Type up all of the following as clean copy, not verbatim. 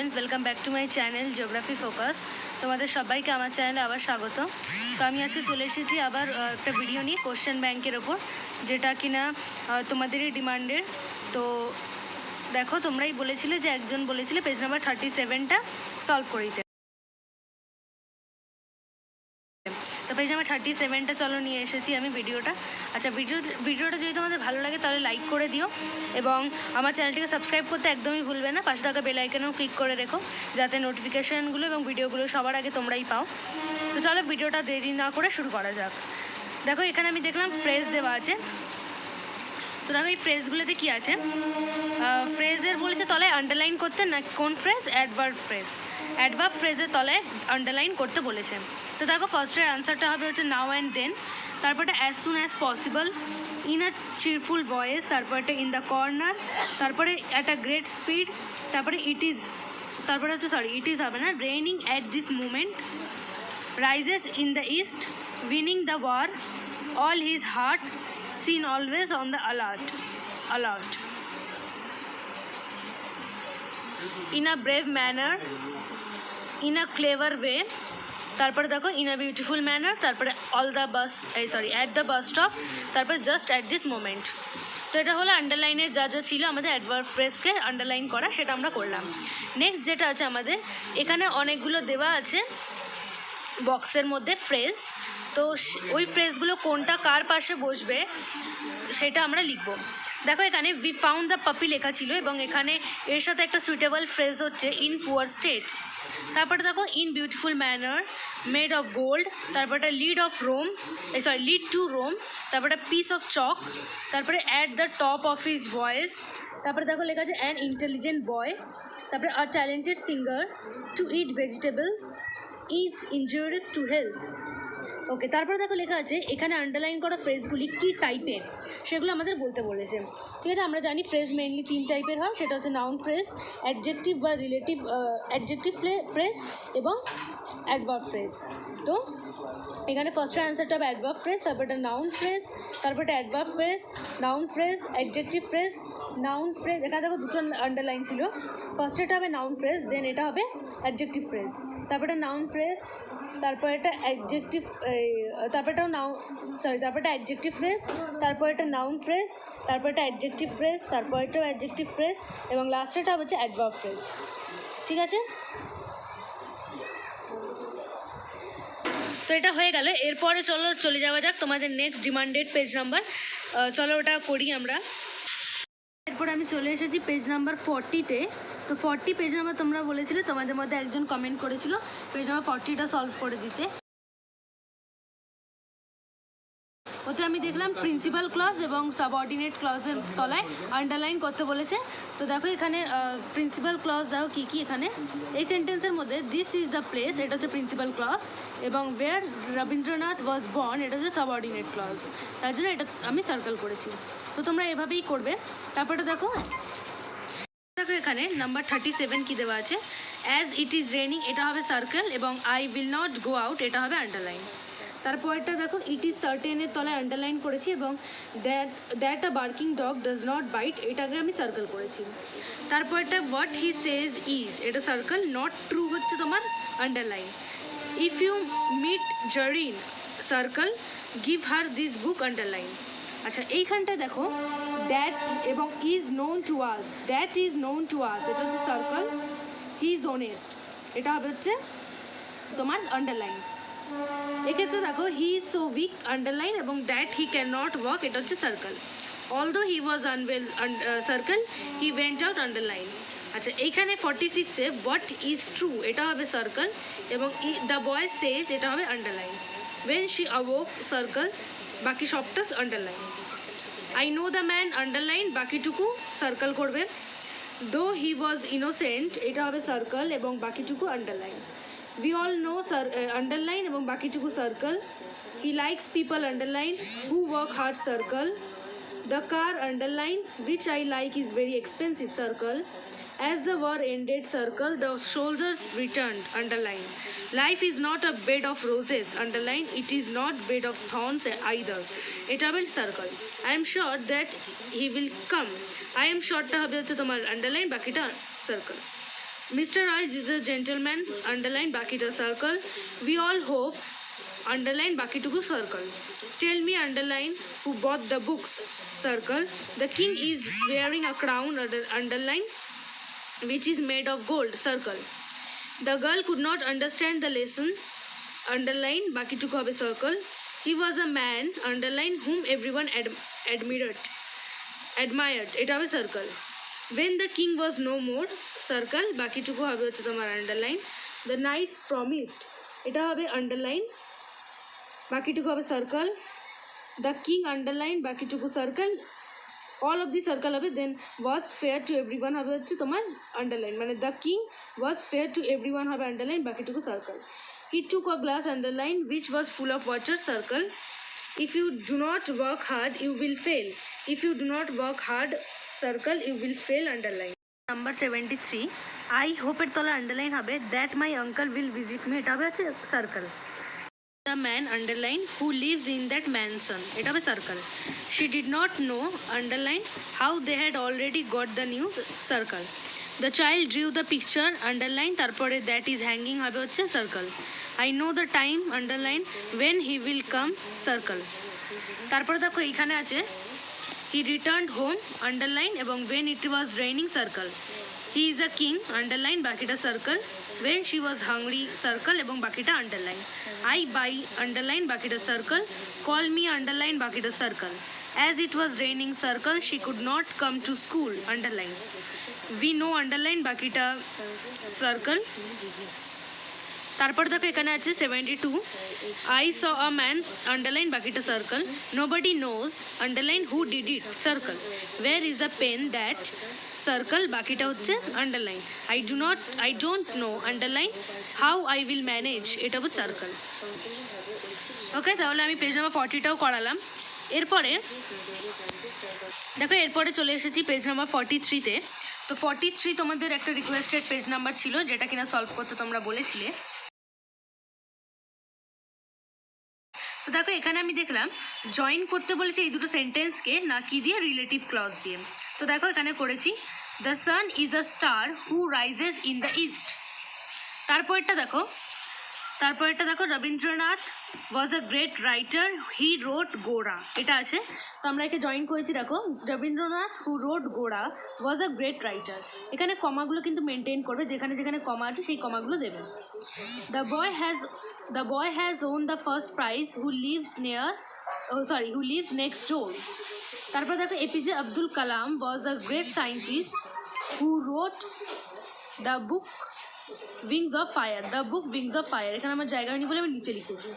Students, welcome back to my channel geography focus. তোমাদের সবাইকে আমার চ্যানেলে আবার স্বাগত। তো আমি আজকে চলে এসেছি আবার একটা ভিডিও নিয়ে কোশ্চেন ব্যাংকের ওপর, যেটা কিনা তোমাদেরই ডিমান্ডের। তো দেখো, তোমরাই বলেছিলে যে একজন বলেছিলে পেজ নাম্বার 37টা সলভ করে দিতে। তো পেজ নাম্বার 37টা চলো নিয়ে এসেছি আমি ভিডিওটা। আচ্ছা, ভিডিওটা যদি তোমাদের ভালো লাগে তাহলে লাইক করে দিও এবং আমার চ্যানেলটিকে সাবস্ক্রাইব করতে একদমই ভুলবে না। পাশে থাকা বেল আইকনেও ক্লিক করে রেখো, যাতে নোটিফিকেশানগুলো এবং ভিডিওগুলো সবার আগে তোমরাই পাও। তো চলো ভিডিওটা দেরি না করে শুরু করা যাক। দেখো, এখানে আমি দেখলাম ফ্রেজ দেওয়া আছে। তো দেখো, এই ফ্রেজগুলোতে কী আছে, ফ্রেজের বলেছে তলায় আন্ডারলাইন করতে, না কোন ফ্রেজ? Adverb phrase. অ্যাডভার্ব ফ্রেজের তলায় আন্ডারলাইন করতে বলেছে। তো দেখো, ফার্স্টের অ্যান্সারটা হবে হচ্ছে নাও অ্যান্ড দেন, তারপরে as soon as possible, in a cheerful voice, তারপরে ইন দ্য কর্নার, তারপরে অ্যাট আ গ্রেট স্পিড, তারপরে ইট ইজ, তারপরে হচ্ছে ইট ইজ হবে না, raining at this moment, rises in the east, winning the war, all his heart, seen always on the alert, in a brave manner, in a clever way, তারপরে দেখো in a beautiful manner, তারপরে at the bus stop, তারপরে just at this moment। তো এটা হলো আন্ডারলাইনের যা যা ছিল আমাদের অ্যাডভার্ব ফ্রেজকে আন্ডারলাইন করা, সেটা আমরা করলাম। নেক্সট যেটা আছে আমাদের এখানে অনেকগুলো দেওয়া আছে বক্সের মধ্যে ফ্রেজ। তো ওই ফ্রেজগুলো কোনটা কার পাশে বসবে সেটা আমরা লিখব। দেখো, এখানে উই ফাউন্ড দ্য পাপি লেখা ছিল এবং এখানে এর সাথে একটা সুইটেবল ফ্রেজ হচ্ছে ইন পুয়ার স্টেট। তারপরে দেখো in beautiful manner, made of gold, তারপরে লিড টু রোম, তারপরে পিস অফ চক, তারপরে at the top of his voice, তারপরে দেখো লেখা আছে অ্যান ইন্টেলিজেন্ট বয়, তারপরে a talented singer, to eat vegetables is injurious to health. Okay, তারপরে দেখো লেখা আছে এখানে আন্ডারলাইন করা ফ্রেজগুলি কী টাইপের সেগুলো আমাদের বলতে বলেছে। ঠিক আছে, আমরা জানি ফ্রেজ মেইনলি 3 টাইপের হয়, সেটা হচ্ছে নাউন ফ্রেজ, অ্যাডজেক্টিভ বা রিলেটিভ অ্যাডজেক্টিভ ফ্রেজ এবং অ্যাডভার্ব ফ্রেজ। তো এখানে ফার্স্টের অ্যান্সারটা হবে অ্যাডভার্ব ফ্রেজ, তারপরে নাউন ফ্রেজ, তারপরে adverb phrase, noun phrase, adjective phrase, noun phrase. এখানে দেখো দুটো আন্ডারলাইন ছিল। ফার্স্টেটা হবে নাউন ফ্রেজ, দেন এটা হবে অ্যাডজেক্টিভ ফ্রেজ, তারপরে নাউন ফ্রেজ, তারপর এটা অ্যাডজেক্টিভ, তারপরটাও তারপরটা অ্যাডজেক্টিভ ফ্রেজ, তারপর এটা নাউন ফ্রেজ, তারপর এটা অ্যাডজেক্টিভ ফ্রেজ, তারপর এটাও অ্যাডজেক্টিভ ফ্রেজ এবং লাস্টেটা হচ্ছে অ্যাডভার্ব ফ্রেজ। ঠিক আছে, তো এটা হয়ে গেল। এরপরে চলে যাওয়া যাক তোমাদের নেক্সট ডিমান্ডেড পেজ নাম্বার। চলো ওটা করি আমরা। এরপর আমি চলে এসেছি পেজ নাম্বার 40-তে। তো 40 পেজ নাম্বার তোমরা বলেছিলে, তোমাদের মধ্যে একজন কমেন্ট করেছিল পেজ নাম্বার 40টা সলভ করে দিতে। ওতে আমি দেখলাম প্রিন্সিপাল ক্লজ এবং সাবঅর্ডিনেট ক্লজের তলায় আন্ডারলাইন করতে বলেছে। তো দেখো এখানে প্রিন্সিপাল ক্লজ দাও কী কী। এখানে এই সেন্টেন্সের মধ্যে দিস ইজ দ্য প্লেস, এটা হচ্ছে প্রিন্সিপাল ক্লজ, এবং ওয়ার রবীন্দ্রনাথ ওয়াজ বর্ন, এটা হচ্ছে সাবঅর্ডিনেট ক্লজ। তার জন্য এটা আমি সার্কেল করেছি। তো তোমরা এভাবেই করবে। তারপরে দেখো এখানে নাম্বার 37 কী দেওয়া আছে, অ্যাজ ইট ইজ রেনিং, এটা হবে সার্কেল, এবং I will not go out, এটা হবে আন্ডারলাইন। তারপরটা দেখো ইট ইজ সার্টেনের তলায় আন্ডারলাইন করেছি এবং that a barking dog does not bite, এটাকে আমি সার্কেল করেছি। তারপরটা হোয়াট হি সেজ ইজ, এটা সার্কেল, নট ট্রু হচ্ছে তোমার underline. If you meet Zarin, circle, give her this book, underline. আচ্ছা, এইখানটায় দেখো দ্যাট এবং is known to us, that is known to us, এটা হচ্ছে সার্কেল, হি ইজ অনেস্ট, এটা হবে হচ্ছে তোমার আন্ডারলাইন। এক্ষেত্রে দেখো he is so weak, underline, এবং that he can not walk, এটা হচ্ছে circle. Although he was unwell, circle, he went out, underline. আচ্ছা, এইখানে 46-এ হোয়াট ইজ ট্রু, এটা হবে সার্কেল, এবং দ্য বয় সেজ, এটা হবে underline. When she awoke, circle, বাকি সবটা underline. I know the man, underline, বাকিটুকু সার্কেল করবে। দো হি ওয়াজ ইনোসেন্ট, এটা হবে সার্কেল এবং বাকিটুকু underline. We all know, underline এবং বাকিটুকু circle. He likes people, underline, who work hard, circle. The car, underline, which I like is very expensive, circle. As the war ended, circle, the soldiers returned, underline. Life is not a bed of roses, underline. It is not bed of thorns either. It will circle. I am sure that he will come. I am sure টা হবে হচ্ছে তোমার underline, বাকিটা circle. Mr. Rice is a gentleman, underline বাকিটা circle. We all hope, underline বাকিটুকু circle. Tell me, underline, who bought the books, circle. The king is wearing a crown, underline, which is made of gold, circle. The girl could not understand the lesson, underline বাকিটুকু হবে circle. He was a man, underline, whom everyone admired, এটা হবে circle. When the king was no more, circle, বাকিটুকু হবে হচ্ছে তোমার underline. The knights promised, এটা হবে underline, বাকিটুকু হবে circle. The king, underline, বাকিটুকু circle. All of the circle হবে, then was fair to everyone হবে হচ্ছে তোমার underline, মানে the king was fair to everyone হবে underline, বাকিটুকু circle. He took a glass, underline, which was full of water, circle. If you do not work hard, you will fail. If you do not work hard, circle, you will fail, underline. Number 73, I hope এর তলা underline হবে that my uncle will visit me, এটা হবে হচ্ছে circle. The man, underline, who lives in that mansion, এটা হবে circle. She did not know, underline, how they had already got the news, circle. The child drew the picture, underline, তারপরে that is hanging হবে হচ্ছে circle. I know the time, underline, when he will come, circle. তারপরে দেখো এইখানে আছে he returned home, underline, এবং when it was raining, circle. He is a king, underline, বাকিটা circle. When she was hungry, circle, এবং বাকিটা underline. I buy, underline, বাকিটা circle. Call me, underline, বাকিটা circle. As it was raining, circle, she could not come to school, underline. We know, underline, বাকিটা circle. তারপর দেখো এখানে আছে 72, I saw a man, underline, বাকিটা circle. Nobody knows, underline, who did it, circle. Where is the pen that, circle, বাকিটা হচ্ছে underline. I don't know, underline, how I will manage, এটা হচ্ছে circle. ওকে, তাহলে আমি পেজ নাম্বার 40টাও করালাম। এরপরে দেখো এরপরে চলে এসেছি পেজ নাম্বার 43-তে। তো 43 তোমাদের একটা রিকোয়েস্টেড পেজ নাম্বার ছিল, যেটা কিনা সলভ করতে তোমরা বলেছিলে। তো দেখো এখানে আমি দেখলাম জয়েন করতে বলেছে এই দুটো সেন্টেন্সকে, না কি দিয়ে, রিলেটিভ ক্লজ দিয়ে। তো দেখো এখানে করেছি the sun is a star who rises in the east. তারপরটা দেখো Rabindranath was a great writer, he wrote Gora, এটা আছে। তো আমরা একে জয়েন করেছি, দেখো Rabindranath who wrote Gora was a great writer. এখানে কমাগুলো কিন্তু মেনটেন করবে, যেখানে যেখানে কমা আছে সেই কমাগুলো দেবে। The boy has won the first prize who lives next door. তারপর দেখো APJ Abdul Kalam was a great scientist who wrote the book wings of fire, the book wings of fire. এখানে আমার জায়গা হয়নি বলে আমি নিচে লিখেছি,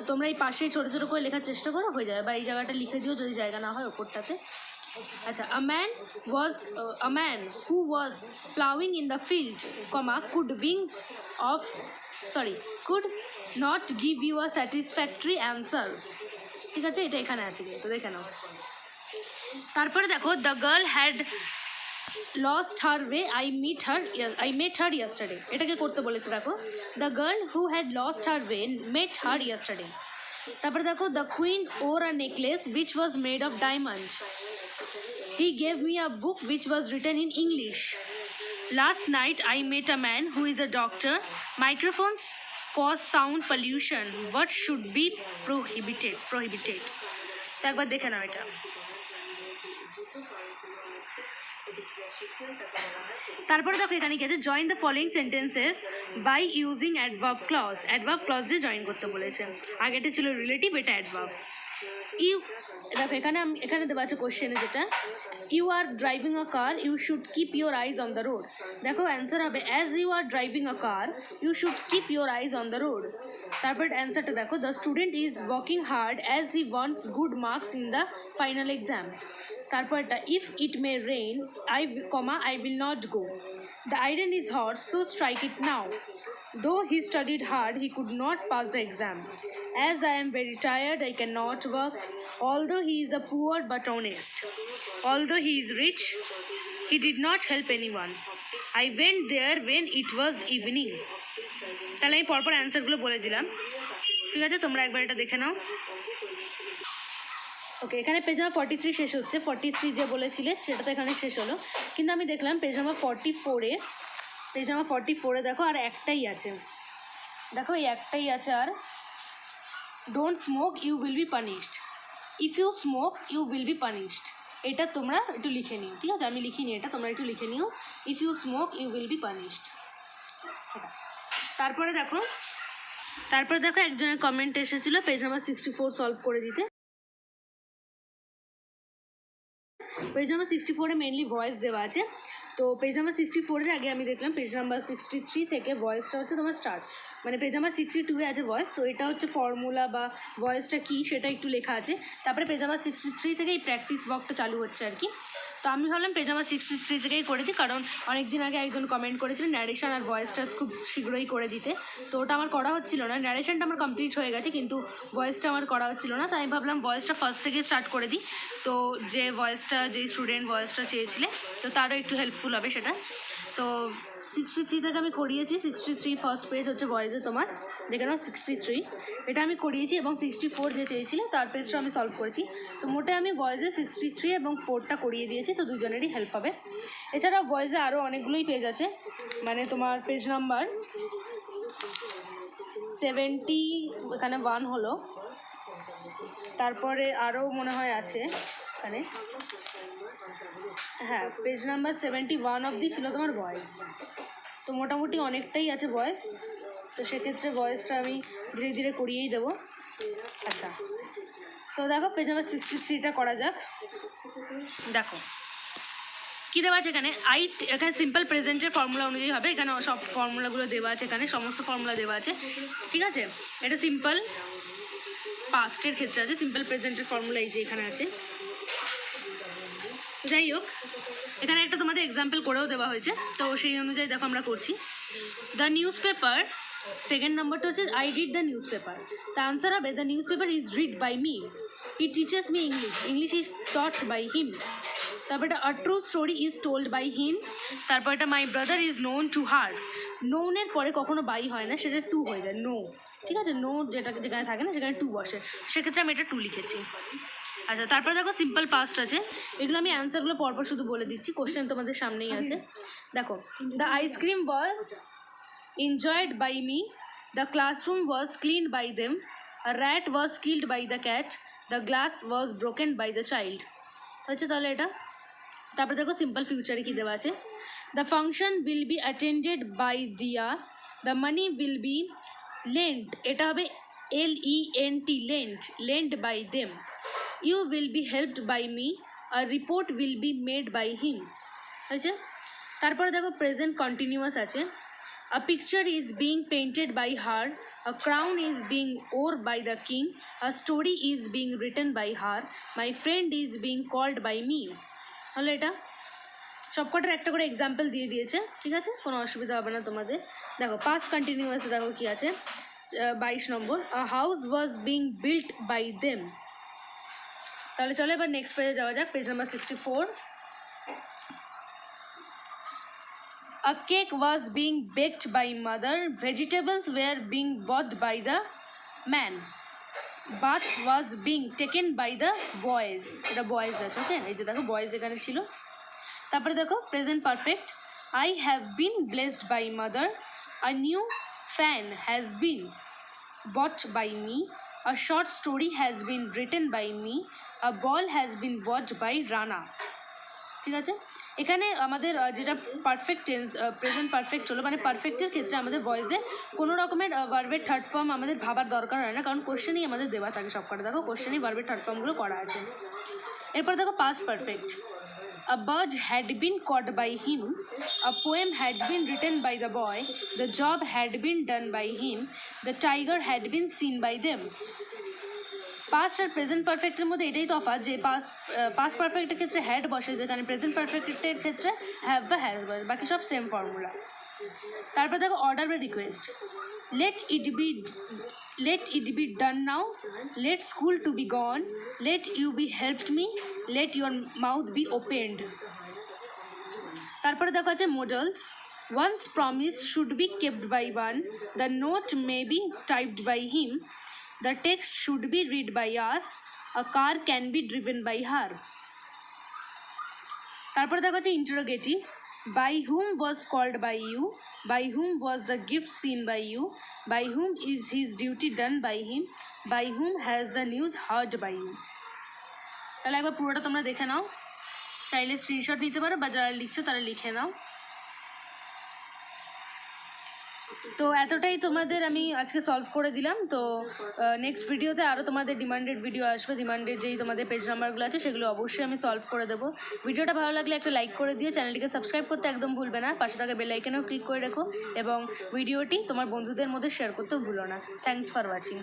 তোমরা এই পাশেই ছোটো ছোটো করে লেখার চেষ্টা করো, হয়ে যাবে, বা এই জায়গাটা লিখে দিও যদি জায়গা না হয় ওপরটাতে। আচ্ছা, a man who was plowing in the field, could not give you a satisfactory answer, ঠিক আছে, এটা এখানে আছে কিন্তু দেখে নাও। তারপরে দেখো the girl had lost her way, I met her yesterday, এটাকে করতে বলেছে। দেখো the girl who had lost her way met her yesterday. তারপরে দেখো the queen wore a necklace which was made of diamond, he gave me a book which was written in English. Last night I met a man who is a doctor, microphones cause sound pollution, what should be prohibited। তো একবার দেখে নাও এটা। তারপরে দেখো এখানে কি আছে, join the following sentences by using adverb clause. Adverb ক্লজে জয়েন করতে বলেছে, আগেটা ছিল রিলেটিভ, এটা অ্যাডভার্ব। দেখো এখানে দেওয়া আছে কোশ্চেনে, যেটা you are driving a car you should keep your eyes on the road. দেখো অ্যান্সার হবে as you are driving a car you should keep your eyes on the road. তারপর অ্যান্সারটা দেখো the student is working hard as he wants good marks in the final exam. তারপরটা if it may rain I will not go. The iron is hot, so strike it now. Though he studied hard, he could not pass the exam. As I am very tired, I cannot work. Although he is a poor but honest. Although he is rich, he did not help anyone. I went there when it was evening. তাহলে আমি পরপর অ্যান্সারগুলো বলে দিলাম, ঠিক আছে, তোমরা একবার এটা দেখে নাও। ওকে, এখানে পেজ নাম্বার 43 শেষ হচ্ছে। 43 যে বলেছিলে সেটা তো এখানে শেষ হলো, কিন্তু আমি দেখলাম পেজ নাম্বার 44-এ পেজ নাম্বার 44-এ দেখো আর একটাই আছে, দেখো এই একটাই আছে আর, don't smoke you will be punished, if you smoke you will be punished. এটা তোমরা একটু লিখে নিও, ঠিক আছে, আমি লিখিনি, এটা তোমরা একটু লিখে নিও, if you smoke you will be punished. তারপরে দেখো একজনের কমেন্ট এসেছিলো পেজ নাম্বার 64 সলভ করে দিতে। পেজ নাম্বার 64-এ মেনলি ভয়েস দেওয়া আছে, তো পেজ নাম্বার 64-এর আগে আমি দেখলাম পেজ নাম্বার 63 থেকে ভয়েসটা হচ্ছে তোমার স্টার্ট, মানে পেজ নাম্বার 62-এ আছে ভয়েস, তো এটা হচ্ছে ফর্মুলা বা ভয়েসটা কী সেটা একটু লেখা আছে। তারপরে পেজ নাম্বার 63 থেকে এই প্র্যাকটিস ব্লকটা চালু হচ্ছে আর কি। তো আমি ভাবলাম পেজ নাম্বার 63 থেকেই করে দিই, কারণ অনেক দিন আগে একজন কমেন্ট করেছিলেন ন্যারেশন আর ভয়েসটা খুব শীঘ্রই করে দিতে, তো ওটা আমার করা হচ্ছিল না। ন্যারেশনটা আমার কমপ্লিট হয়ে গেছে কিন্তু ভয়েসটা আমার করা হচ্ছিল না, তাই আমি ভাবলাম ভয়েসটা ফার্স্ট থেকে স্টার্ট করে দিই, তো যে স্টুডেন্ট ভয়েসটা চেয়েছিলে তো তারও একটু হেল্পফুল হবে সেটা। তো 63 থেকে আমি করিয়েছি, 63 ফার্স্ট পেজ হচ্ছে ভয়েসে তোমার, দেখে নাও 63 এটা আমি করিয়েছি, এবং 64 যে চেয়েছিলে তার পেজটা আমি সলভ করেছি। তো মোটে আমি ভয়েসে 63 এবং 4টা করিয়ে দিয়েছি, তো দুজনেরই হেল্প হবে। এছাড়া ভয়েসে আরও অনেকগুলোই পেজ আছে, মানে তোমার পেজ নাম্বার 70 এখানে 1 হলো, তারপরে আরও মনে হয় আছে এখানে, হ্যাঁ পেজ নাম্বার 71 অবধি ছিল তোমার ভয়েস, তো মোটামুটি অনেকটাই আছে ভয়েস, তো সেক্ষেত্রে ভয়েসটা আমি ধীরে ধীরে করিয়েই দেবো। আচ্ছা, তো দেখো পেজ নাম্বার 63টা করা যাক। দেখো কী দেওয়া আছে এখানে, এখানে সিম্পল প্রেজেন্টের ফর্মুলা অনুযায়ী হবে, এখানে সব ফর্মুলাগুলো দেওয়া আছে, এখানে সমস্ত ফর্মুলা দেওয়া আছে, ঠিক আছে। এটা সিম্পল পাস্টের ক্ষেত্রে আছে, সিম্পল প্রেজেন্টের ফর্মুলা এই যে এখানে আছে। যাই হোক, এখানে একটা তোমাদের এক্সাম্পল করেও দেওয়া হয়েছে, তো সেই অনুযায়ী দেখো আমরা করছি। দ্য নিউজ পেপার, সেকেন্ড নাম্বারটা হচ্ছে I read the newspaper, তা আনসার হবে the newspaper is read by me, he teaches me English is taught by him. তারপর এটা a true story is told by him. তারপর এটা my brother is known to her, নোনের পরে কখনো by হয় না, সেটা টু হয়ে যায়, নো, ঠিক আছে, নো যেখানে থাকে না সেখানে টু বসে, সেক্ষেত্রে আমি এটা টু লিখেছি। আচ্ছা, তারপরে দেখো সিম্পল পাস্ট আছে, এগুলো আমি অ্যান্সারগুলো পরপর শুধু বলে দিচ্ছি, কোশ্চেন তোমাদের সামনেই আছে। দেখো, the ice cream was enjoyed by me, the classroom was cleaned by them, a rat was killed by the cat, the glass was broken by the child। হচ্ছে তাহলে এটা। তারপরে দেখো সিম্পল ফিউচারে কী দেওয়া আছে, the function will be attended by Diya, the money will be lent, এটা হবে LENT, lent by them, you will be helped by me, a report will be made by him. হয়েছে। তারপরে দেখো প্রেজেন্ট কন্টিনিউয়াস আছে, a picture is being painted by her, a crown is being worn by the king, a story is being written by her, my friend is being called by me। হলো এটা। সবকটার একটা করে example দিয়ে দিয়েছে, ঠিক আছে, কোনো অসুবিধা হবে না তোমাদের। দেখো পাস্ট কন্টিনিউয়াস দেখো কী আছে, 22 number, a house was being built by them. তাহলে চলো এবার নেক্সট পেজে যাওয়া যাক, page number 64। A cake was being baked by mother, vegetables were being bought by the man, bath was being taken by the boys। এটা boys আছে, ওকে, এই যে দেখো বয়েজ এখানে ছিল। তারপরে দেখো present perfect, I have been blessed by mother, a new fan has been bought by me, a short story has been written by me, a ball has been bought by Rana। ঠিক আছে, এখানে আমাদের যেটা perfect tense, present perfect হলো, মানে পারফেক্টের ক্ষেত্রে আমাদের ভয়েসে কোনো রকমের ভার্বের থার্ড ফর্ম আমাদের ভাবার দরকার হয় না, কারণ কোশ্চেনই আমাদের দেওয়া থাকে সবকটা, দেখো কোশ্চেনই ভার্বের থার্ড ফর্মগুলো করা আছে। এরপর দেখো past perfect, a bird had been caught by him, a poem had been written by the boy, the job had been done by him, the tiger had been seen by them। Past আর present পারফেক্টের মধ্যে এটাই তফাৎ যে past পারফেক্টের ক্ষেত্রে had বসে, যেখানে present পারফেক্টের ক্ষেত্রে হ্যাভ বা হ্যাজ বসে, বাকি সব সেম ফর্মুলা। তারপর দেখো অর্ডার বা request, let it be done now, let school to be gone, let you be helped me, let your mouth be opened. তারপরে দেখো আছে modals, one's promise should be kept by one, the note may be typed by him, the text should be read by us, a car can be driven by her। তারপরে দেখো হচ্ছে interrogative, By whom was called by you? By whom was the gift seen by you? By whom is his duty done by him? By whom has the news heard by you? তাহলে একবার পুরোটা তোমরা দেখে নাও, চাইলে screenshot নিতে পারো বা যারা লিখছো তারা লিখে নাও। তো এতটাই তোমাদের আমি আজকে সলভ করে দিলাম। তো নেক্সট ভিডিওতে আরও তোমাদের ডিমান্ডেড ভিডিও আসবে, ডিমান্ডেড যেই তোমাদের পেজ নাম্বারগুলো আছে সেগুলো অবশ্যই আমি সলভ করে দেবো। ভিডিওটা ভালো লাগলে একটা লাইক করে দিও, চ্যানেলটিকে সাবস্ক্রাইব করতে একদম ভুলবে না, পাশে থাকা বেল আইকনেও ক্লিক করে রেখো এবং ভিডিওটি তোমার বন্ধুদের মধ্যে শেয়ার করতেও ভুলো না। Thanks for watching.